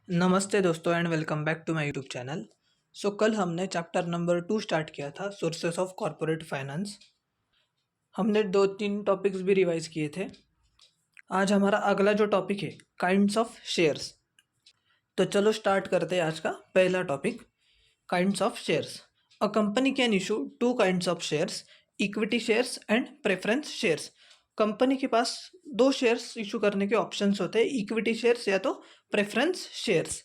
नमस्ते दोस्तों and welcome back to my YouTube channel. कल हमने चैप्टर नंबर 2 स्टार्ट किया था, सोर्सेस ऑफ कॉरपोरेट फाइनेंस। हमने 2-3 टॉपिक्स भी रिवाइज किए थे। आज हमारा अगला जो टॉपिक है, काइंड्स ऑफ शेयर्स। तो चलो स्टार्ट करते हैं आज का पहला topic, kinds of shares. A company can issue two kinds of shares, equity shares and preference shares. Company के पास दो शेयर्स इशू करने के ऑप्शंस होते हैं, इक्विटी शेयर्स या तो preference shares.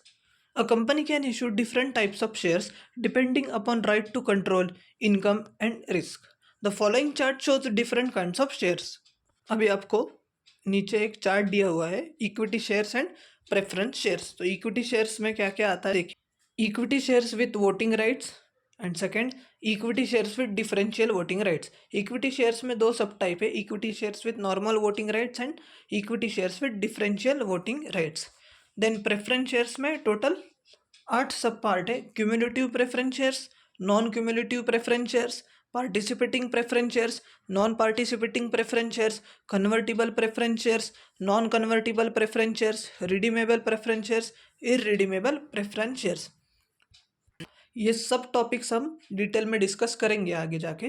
A company can issue different types of shares depending upon right to control, income and risk. The following chart shows different kinds of shares. अभी आपको नीचे एक चार्ट दिया हुआ है, equity shares and preference shares. तो equity shares में क्या क्या आता है देखिए। Equity shares with voting rights and second equity shares with differential voting rights. Equity shares में दो सब टाइप है, equity shares with normal voting rights and equity shares with differential voting rights. Then preference shares में total 8 sub part है, cumulative preference shares, non cumulative preference shares, participating preference shares, non participating preference shares, convertible preference shares, non convertible preference shares, redeemable preference shares, irredeemable preference shares. ये सब topics हम detail में discuss करेंगे आगे जाके।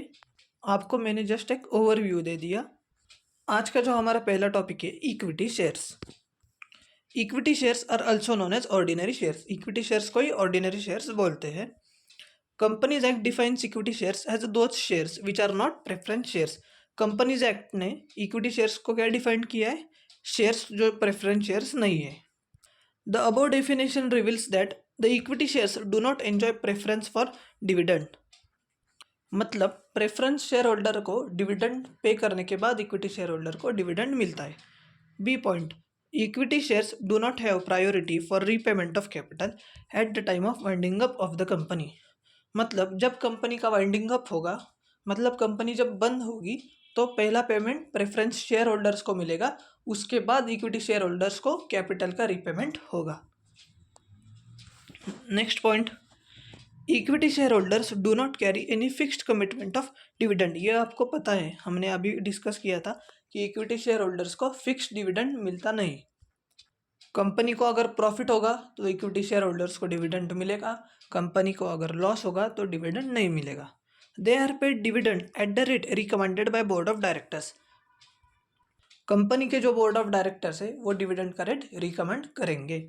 आपको मैंने जस्ट एक ओवरव्यू दे दिया। आज का जो हमारा पहला टॉपिक है, equity shares. Equity shares are also known as ordinary shares. Equity shares को ही ऑर्डिनरी शेयर्स बोलते हैं। Companies act defines equity shares as those shares which are not preference shares. Companies act ने इक्विटी शेयर्स को क्या define किया है? Shares जो प्रेफरेंस शेयर्स नहीं है। The above definition reveals that the equity shares do not enjoy preference for dividend. मतलब preference share holder को डिविडेंड पे करने के बाद इक्विटी शेयर होल्डर को डिविडेंड मिलता है। B point, equity shares do not have priority for repayment of capital at the time of winding up of the company. मतलब जब कंपनी का वाइंडिंग अप होगा, मतलब कंपनी जब बंद होगी, तो पहला पेमेंट प्रेफरेंस शेयर होल्डर्स को मिलेगा, उसके बाद इक्विटी शेयर होल्डर्स को कैपिटल का रीपेमेंट होगा। Next point, equity share holders do not carry any fixed commitment of dividend. ये आपको पता है, हमने अभी डिस्कस किया था कि इक्विटी शेयर होल्डर्स को फिक्स्ड डिविडेंड मिलता नहीं। कंपनी को अगर प्रॉफिट होगा तो इक्विटी शेयर होल्डर्स को डिविडेंड मिलेगा, कंपनी को अगर लॉस होगा तो डिविडेंड नहीं मिलेगा। They are paid dividend at the rate recommended by board of directors. Company के जो बोर्ड ऑफ डायरेक्टर्स है वो डिविडेंड का रेट रिकमेंड करेंगे।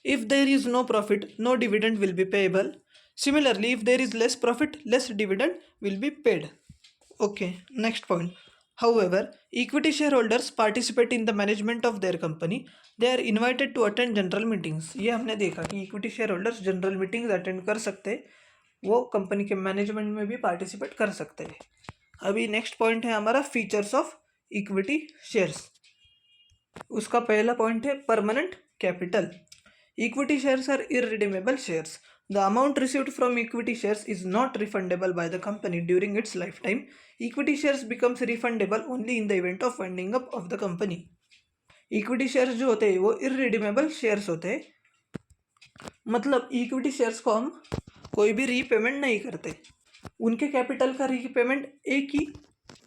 If there is no profit, no dividend will be payable. Similarly, if there is less profit, less dividend will be paid. Okay, next point. However, equity shareholders participate in the management of their company. They are invited to attend general meetings. ये हमने देखा कि equity share holders general meetings attend कर सकते हैं, वो company के management में भी पार्टिसिपेट कर सकते हैं। अभी नेक्स्ट पॉइंट है हमारा फीचर्स ऑफ इक्विटी शेयर्स। उसका पहला पॉइंट है permanent capital. Equity shares are irredeemable shares. The amount received from equity shares is not refundable by the company during its lifetime. Equity shares becomes refundable only in the event of winding up of the company. Equity shares जो होते हैं वो irredeemable shares होते हैं। मतलब equity shares को हम कोई भी रीपेमेंट नहीं करते, उनके कैपिटल का रीपेमेंट एक ही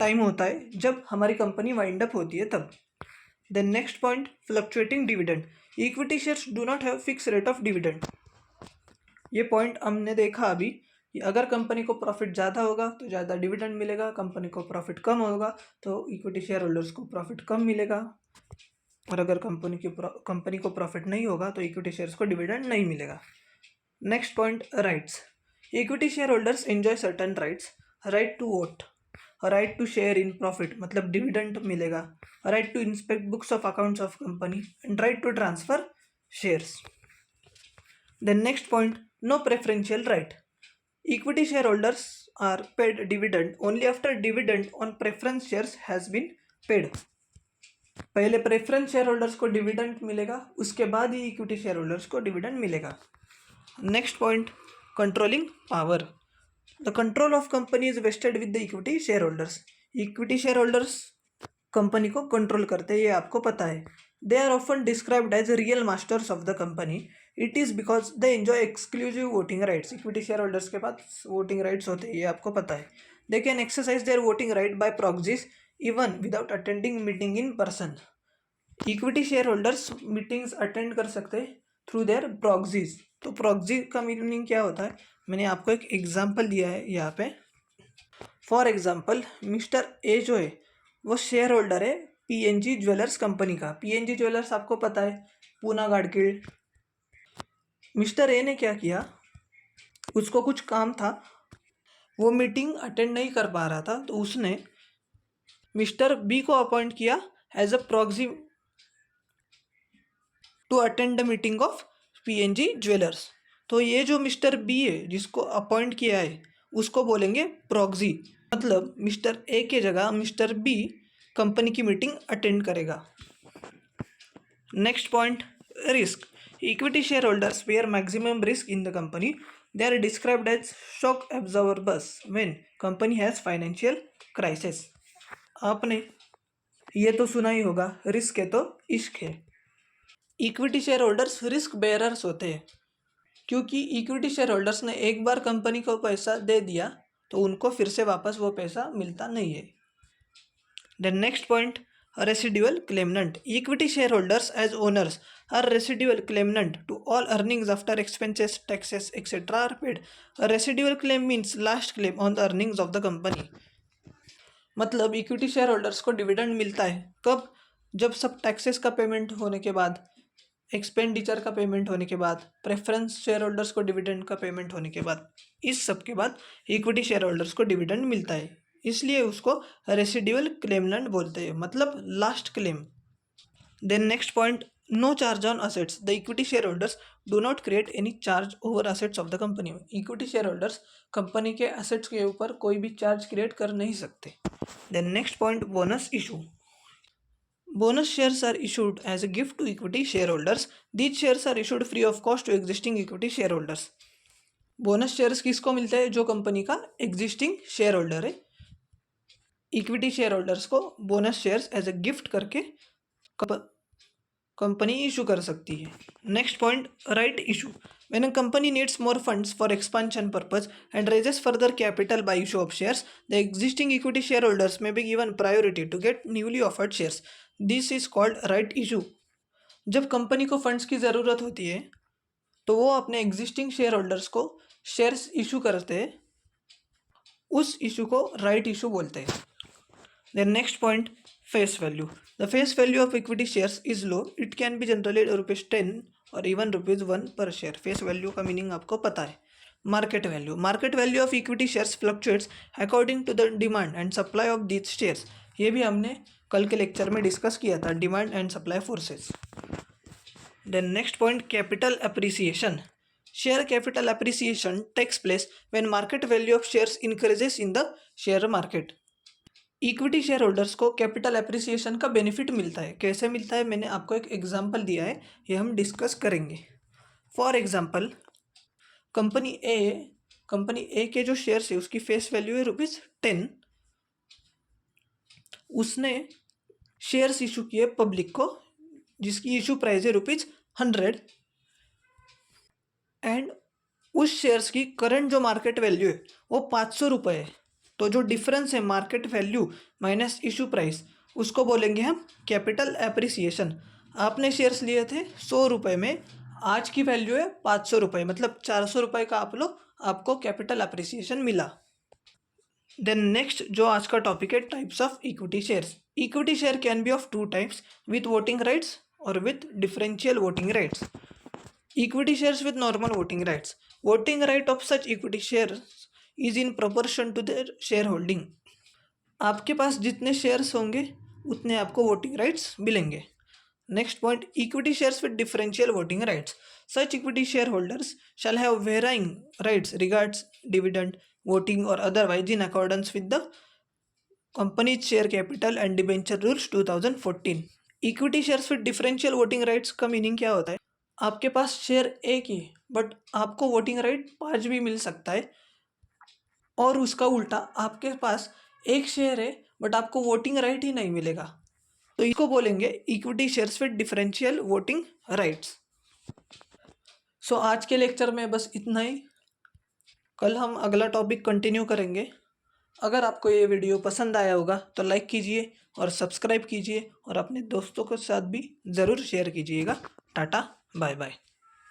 टाइम होता है जब हमारी कंपनी वाइंड अप होती है तब। Then next point, fluctuating dividend. Equity shares do not have fixed rate of dividend. ये पॉइंट हमने देखा अभी कि अगर कंपनी को प्रॉफिट ज़्यादा होगा तो ज़्यादा डिविडेंड मिलेगा, कंपनी को प्रॉफिट कम होगा तो इक्विटी शेयर होल्डर्स को प्रॉफिट कम मिलेगा, और अगर कंपनी को प्रॉफिट नहीं होगा तो इक्विटी शेयर्स को डिविडेंड नहीं मिलेगा। Next point, rights. Equity share holders enjoy certain rights. Right to vote, right to share in profit मतलब डिविडेंड मिलेगा, right to inspect books of accounts of company and right to transfer shares. Then next point, no preferential right. Equity share holders are paid dividend only after dividend on preference shares has been paid. पहले preference share holders को dividend मिलेगा, उसके बाद ही equity share holders को dividend मिलेगा। Next point, controlling power. The control of company is vested with the equity shareholders. Equity shareholders company को control करते हैं, ये आपको पता है। They are often described as real masters of the company. It is because they enjoy exclusive voting rights. Equity shareholders के पास voting rights होते हैं, ये आपको पता है। They can exercise their voting right by proxies even without attending meeting in person. Equity share holders meetings attend कर सकते हैं थ्रू देयर प्रॉक्सीज। तो प्रॉक्सी का मीनिंग क्या होता है, मैंने आपको एक एग्जांपल दिया है यहाँ पे। फॉर एग्जांपल मिस्टर ए जो है वो शेयर होल्डर है पीएनजी ज्वेलर्स कंपनी का। पीएनजी ज्वेलर्स आपको पता है, पूना गाड़किल। मिस्टर ए ने क्या किया, उसको कुछ काम था, वो मीटिंग अटेंड नहीं कर पा रहा था, तो उसने मिस्टर बी को अपॉइंट किया as a proxy to attend the meeting of PNG jewellers. तो ये जो मिस्टर बी है जिसको अपॉइंट किया है उसको बोलेंगे प्रॉक्सी। मतलब मिस्टर ए के जगह मिस्टर बी कंपनी की मीटिंग अटेंड करेगा। Next point, risk. Equity share holders bear maximum risk in the company. They are described as shock absorbers when company has financial crisis. आपने ये तो सुना ही होगा, रिस्क है तो इश्क है। Equity share holders risk bearers होते हैं, क्योंकि इक्विटी शेयर होल्डर्स ने एक बार कंपनी को पैसा दे दिया तो उनको फिर से वापस वो पैसा मिलता नहीं है। The next point, residual claimant. Equity share holders as owners are residual claimant to all earnings after expenses taxes etcetera are paid. Residual claim means last claim on the earnings of the company. मतलब equity share holders को dividend मिलता है कब, जब सब taxes का payment होने के बाद, एक्सपेंडिचर का पेमेंट होने के बाद, प्रेफरेंस शेयर होल्डर्स को डिविडेंड का पेमेंट होने के बाद, इस सब के बाद इक्विटी शेयर होल्डर्स को डिविडेंड मिलता है। इसलिए उसको रेसिडुअल क्लेमनेंट बोलते हैं, मतलब last claim. Then next point, no charge on assets. The equity share holders do not create any charge over assets of the company. Equity share holders company के assets के ऊपर कोई भी चार्ज क्रिएट कर नहीं सकते। Then next point, bonus issue. Bonus shares are issued as a gift to equity shareholders. These shares are issued free of cost to existing equity shareholders. Bonus shares किसको मिलते हैं, जो कंपनी का एग्जिस्टिंग शेयर होल्डर है। Equity share holders को bonus shares as a gift करके company issue कर सकती है। Next point, right issue. When a company needs more funds for expansion purpose and raises further capital by issue of shares, the existing equity shareholders may be given priority to get newly offered shares. This is called right issue. जब company को funds की ज़रूरत होती है तो वो अपने existing share holders को शेयर्स इशू करते हैं, उस इशू को राइट इशू बोलते हैं। Then next point, face value. The face value of equity shares is low. It can be generally ₹10 or even ₹1 per share. Face value का meaning आपको पता है। Market value. Market value of equity shares fluctuates according to the demand and supply of these shares. ये भी हमने कल के lecture में डिस्कस किया था, demand and supply forces. Then next point, capital appreciation. Share capital appreciation takes place when market value of shares increases in the share market. Equity share holders को capital appreciation का benefit मिलता है। कैसे मिलता है, मैंने आपको एक एग्जांपल दिया है, ये हम डिस्कस करेंगे। फॉर एग्जांपल, कंपनी ए के जो शेयर्स है उसकी फेस वैल्यू है ₹10। उसने शेयर्स इशू किए पब्लिक को जिसकी इशू प्राइस है ₹100 एंड उस शेयर्स की करंट जो मार्केट वैल्यू है वो ₹500 है। तो जो डिफरेंस है market value minus issue price, उसको बोलेंगे हम कैपिटल एप्रिसिएशन। आपने शेयर्स लिए थे ₹100 में, आज की वैल्यू है ₹500, मतलब ₹400 का आपको कैपिटल एप्रिसिएशन मिला। देन नेक्स्ट जो आज का टॉपिक है, types of equity shares. Equity share can be of 2 types, with voting rights और with differential voting rights. Equity shares with normal voting rights. Voting right of such equity shares is in proportion to their shareholding. आपके पास जितने shares होंगे उतने आपको voting rights मिलेंगे। Next point, equity shares with differential voting rights. Such equity share holders shall have varying rights regards dividend, voting or otherwise in accordance with the companies share capital and debenture rules 2014। Equity shares with differential voting rights का meaning क्या होता है, आपके पास share एक ही but आपको voting right 5 भी मिल सकता है, और उसका उल्टा आपके पास एक शेयर है बट आपको वोटिंग राइट ही नहीं मिलेगा, तो इसको बोलेंगे equity shares with differential voting rights. So आज के लेक्चर में बस इतना ही, कल हम अगला टॉपिक कंटिन्यू करेंगे। अगर आपको ये वीडियो पसंद आया होगा तो लाइक कीजिए और सब्सक्राइब कीजिए और अपने दोस्तों के साथ भी ज़रूर शेयर कीजिएगा। Tata, bye bye.